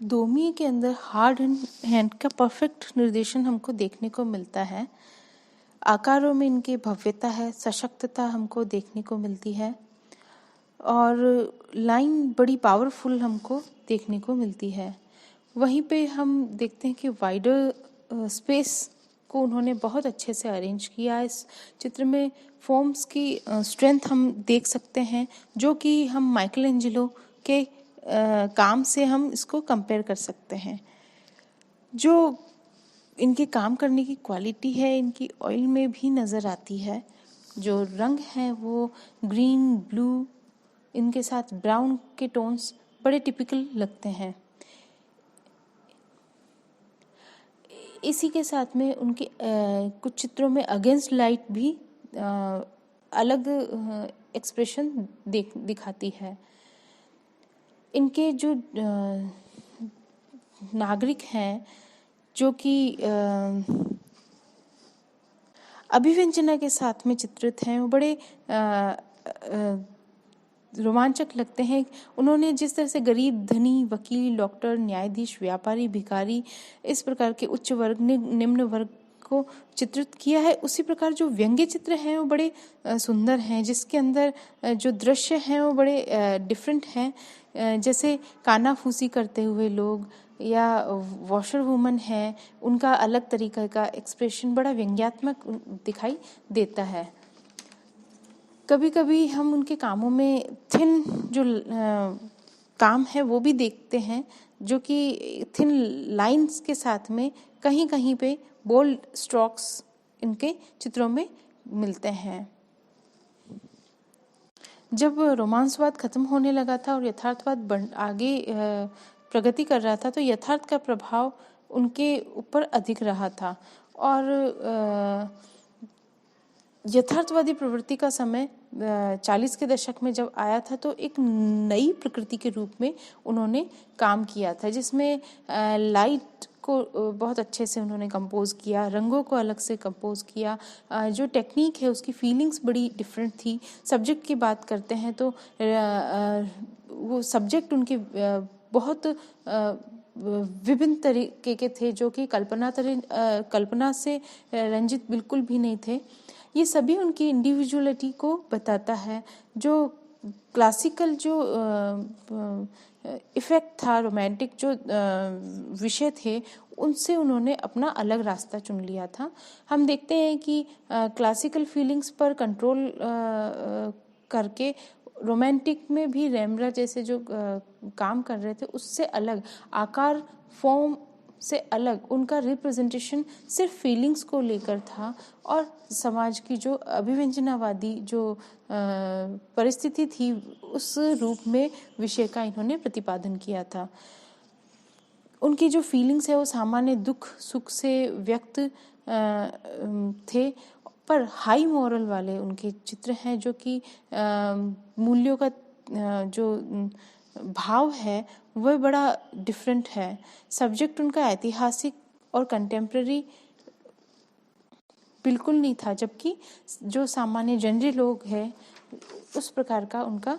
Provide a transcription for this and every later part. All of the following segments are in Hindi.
दोमी के अंदर हार्ड हैंड का परफेक्ट निर्देशन हमको देखने को मिलता है। आकारों में इनकी भव्यता है, सशक्तता हमको देखने को मिलती है और लाइन बड़ी पावरफुल हमको देखने को मिलती है। वहीं पे हम देखते हैं कि वाइडर स्पेस को उन्होंने बहुत अच्छे से अरेंज किया। इस चित्र में फॉर्म्स की स्ट्रेंथ हम देख सकते हैं, जो कि हम माइकल एंजेलो के काम से हम इसको कंपेयर कर सकते हैं। जो इनके काम करने की क्वालिटी है, इनकी ऑयल में भी नज़र आती है। जो रंग है वो ग्रीन, ब्लू, इनके साथ ब्राउन के टोन्स बड़े टिपिकल लगते हैं। इसी के साथ में उनके कुछ चित्रों में अगेंस्ट लाइट भी अलग एक्सप्रेशन दिखाती है। इनके जो नागरिक हैं, जो कि अभिव्यंजना के साथ में चित्रित हैं, वो बड़े रोमांचक लगते हैं। उन्होंने जिस तरह से गरीब, धनी, वकील, डॉक्टर, न्यायाधीश, व्यापारी, भिखारी, इस प्रकार के उच्च वर्ग, निम्न वर्ग को चित्रित किया है, उसी प्रकार जो व्यंग्य चित्र हैं वो बड़े सुंदर हैं, जिसके अंदर जो दृश्य हैं वो बड़े डिफरेंट हैं। जैसे कानाफूसी करते हुए लोग या वॉशर वुमन है, उनका अलग तरीके का एक्सप्रेशन बड़ा व्यंग्यात्मक दिखाई देता है। कभी कभी हम उनके कामों में थिन जो काम है वो भी देखते हैं, जो कि थिन लाइंस के साथ में कहीं कहीं पे बोल्ड स्ट्रोक्स इनके चित्रों में मिलते हैं। जब रोमांसवाद खत्म होने लगा था और यथार्थवाद आगे प्रगति कर रहा था, तो यथार्थ का प्रभाव उनके ऊपर अधिक रहा था और यथार्थवादी प्रवृत्ति का समय 40 के दशक में जब आया था, तो एक नई प्रकृति के रूप में उन्होंने काम किया था, जिसमें लाइट को बहुत अच्छे से उन्होंने कंपोज किया, रंगों को अलग से कंपोज किया। जो टेक्निक है उसकी फीलिंग्स बड़ी डिफरेंट थी। सब्जेक्ट की बात करते हैं तो वो सब्जेक्ट उनके बहुत विभिन्न तरीके के थे, जो कि कल्पना से रंजित बिल्कुल भी नहीं थे। ये सभी उनकी इंडिविजुअलिटी को बताता है। जो क्लासिकल जो इफ़ेक्ट था, रोमांटिक जो विषय थे, उनसे उन्होंने अपना अलग रास्ता चुन लिया था। हम देखते हैं कि क्लासिकल फीलिंग्स पर कंट्रोल करके रोमांटिक में भी रेम्ब्रा जैसे जो काम कर रहे थे, उससे अलग आकार, फॉर्म से अलग उनका रिप्रेजेंटेशन सिर्फ फीलिंग्स को लेकर था और समाज की जो अभिव्यंजनावादी जो परिस्थिति थी, उस रूप में विषय का इन्होंने प्रतिपादन किया था। उनकी जो फीलिंग्स है वो सामान्य दुख सुख से व्यक्त थे, पर हाई मॉरल वाले उनके चित्र हैं, जो कि मूल्यों का जो भाव है वह बड़ा डिफरेंट है। सब्जेक्ट उनका ऐतिहासिक और कंटेम्प्रेरी बिल्कुल नहीं था, जबकि जो सामान्य जनरल लोग हैं उस प्रकार का उनका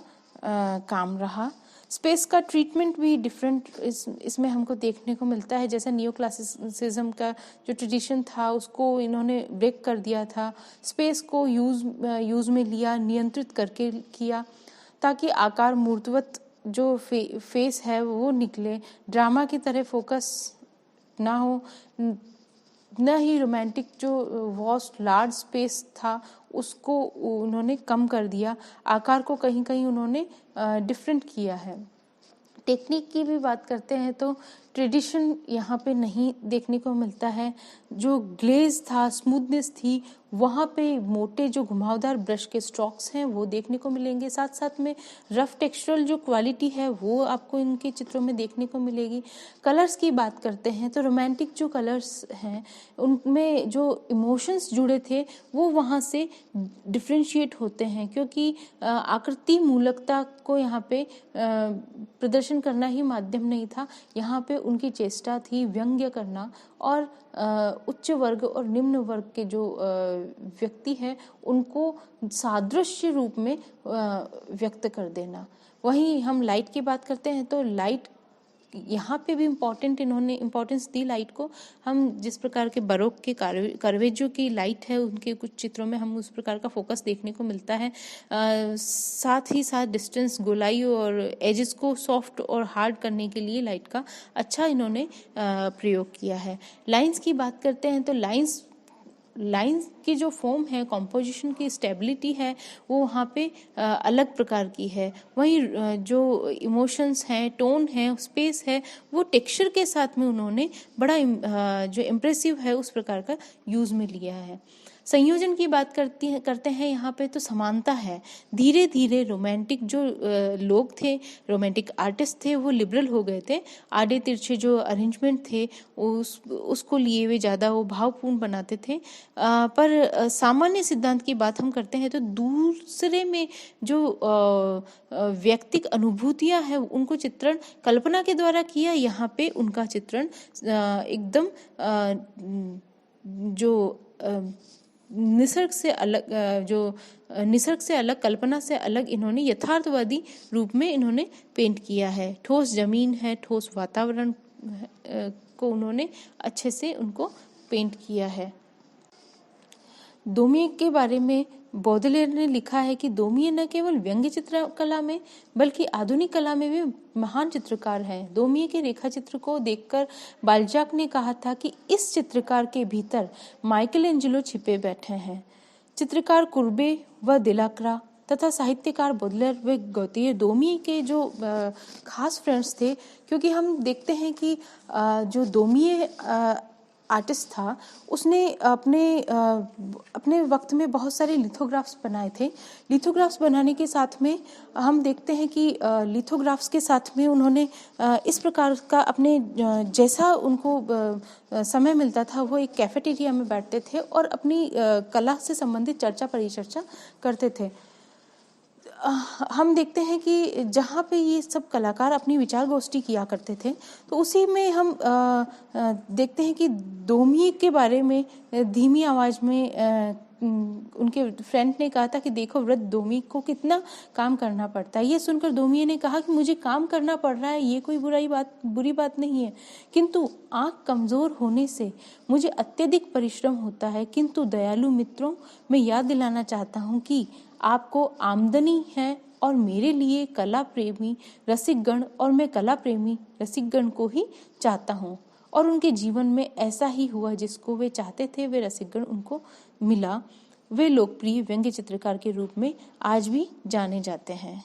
काम रहा। स्पेस का ट्रीटमेंट भी डिफरेंट इसमें हमको देखने को मिलता है। जैसे नियो क्लासिसिज्म का जो ट्रेडिशन था उसको इन्होंने ब्रेक कर दिया था, स्पेस को यूज़ में लिया, नियंत्रित करके किया, ताकि आकार मूर्तवत जो फेस है वो निकले, ड्रामा की तरह फोकस ना हो, न ही रोमांटिक जो वॉस्ट लार्ज स्पेस था उसको उन्होंने कम कर दिया, आकार को कहीं कहीं उन्होंने डिफरेंट किया है। टेक्निक की भी बात करते हैं तो ट्रेडिशन यहाँ पे नहीं देखने को मिलता है। जो ग्लेज था, स्मूथनेस थी, वहाँ पे मोटे जो घुमावदार ब्रश के स्ट्रोक्स हैं वो देखने को मिलेंगे। साथ साथ में रफ टेक्सचरल जो क्वालिटी है वो आपको इनके चित्रों में देखने को मिलेगी। कलर्स की बात करते हैं तो रोमांटिक जो कलर्स हैं उनमें जो इमोशंस जुड़े थे वो वहाँ से डिफ्रेंशिएट होते हैं, क्योंकि आकृति मूलकता को यहाँ पे प्रदर्शन करना ही माध्यम नहीं था। यहाँ पे उनकी चेष्टा थी व्यंग्य करना और उच्च वर्ग और निम्न वर्ग के जो व्यक्ति हैं उनको सादृश्य रूप में व्यक्त कर देना। वहीं हम लाइट की बात करते हैं तो लाइट यहाँ पे भी इन्होंने इम्पोर्टेंस दी लाइट को। हम जिस प्रकार के बरोक के करवेजो की लाइट है उनके कुछ चित्रों में हम उस प्रकार का फोकस देखने को मिलता है। साथ ही साथ डिस्टेंस, गोलाई और एजेस को सॉफ्ट और हार्ड करने के लिए लाइट का अच्छा इन्होंने प्रयोग किया है। लाइंस की बात करते हैं तो लाइंस की जो फॉर्म है, कॉम्पोजिशन की स्टेबिलिटी है, वो वहाँ पे अलग प्रकार की है। वहीं जो इमोशंस हैं, टोन है, स्पेस है, वो टेक्सचर के साथ में उन्होंने बड़ा जो इम्प्रेसिव है उस प्रकार का यूज़ में लिया है। संयोजन की बात करते हैं यहाँ पे तो समानता है। धीरे धीरे रोमांटिक जो लोग थे, रोमांटिक आर्टिस्ट थे, वो लिबरल हो गए थे। आड़े तिरछे जो अरेंजमेंट थे उसको लिए वे ज़्यादा वो भावपूर्ण बनाते थे। पर सामान्य सिद्धांत की बात हम करते हैं तो दूसरे में जो व्यक्तिक अनुभूतियाँ हैं उनको चित्रण कल्पना के द्वारा किया। यहाँ पे उनका चित्रण एकदम जो निसर्ग से अलग, कल्पना से अलग इन्होंने यथार्थवादी रूप में इन्होंने पेंट किया है। ठोस जमीन है, ठोस वातावरण को उन्होंने अच्छे से उनको पेंट किया है। दोमिये के बारे में बौदेलेयर ने लिखा है कि दोमिये न केवल व्यंग्य चित्रकला में बल्कि आधुनिक कला में भी महान चित्रकार हैं। दोमिये के रेखा चित्र को देखकर बाल्जाक ने कहा था कि इस चित्रकार के भीतर माइकल एंजेलो छिपे बैठे हैं। चित्रकार कुर्बे व दिलाक्रा तथा साहित्यकार बौदेलेयर व गौतिये दोमिये के जो खास फ्रेंड्स थे, क्योंकि हम देखते हैं कि जो दोमिये आर्टिस्ट था उसने अपने वक्त में बहुत सारे लिथोग्राफ्स बनाए थे। लिथोग्राफ्स बनाने के साथ में हम देखते हैं कि लिथोग्राफ्स के साथ में उन्होंने इस प्रकार का अपने जैसा उनको समय मिलता था वो एक कैफेटेरिया में बैठते थे और अपनी कला से संबंधित चर्चा परिचर्चा करते थे। हम देखते हैं कि जहाँ पे ये सब कलाकार अपनी विचार गोष्ठी किया करते थे तो उसी में हम देखते हैं कि दोमिये के बारे में धीमी आवाज़ में उनके फ्रेंड ने कहा था कि देखो वृद्ध दोमिये को कितना काम करना पड़ता है। ये सुनकर दोमिये ने कहा कि मुझे काम करना पड़ रहा है, ये कोई बुरी बात नहीं है, किंतु आँख कमज़ोर होने से मुझे अत्यधिक परिश्रम होता है। किंतु दयालु मित्रों, मैं याद दिलाना चाहता हूँ कि आपको आमदनी है और मेरे लिए कला प्रेमी रसिकगण, और मैं कला प्रेमी रसिकगण को ही चाहता हूँ। और उनके जीवन में ऐसा ही हुआ, जिसको वे चाहते थे वे रसिकगण उनको मिला। वे लोकप्रिय व्यंग्य चित्रकार के रूप में आज भी जाने जाते हैं।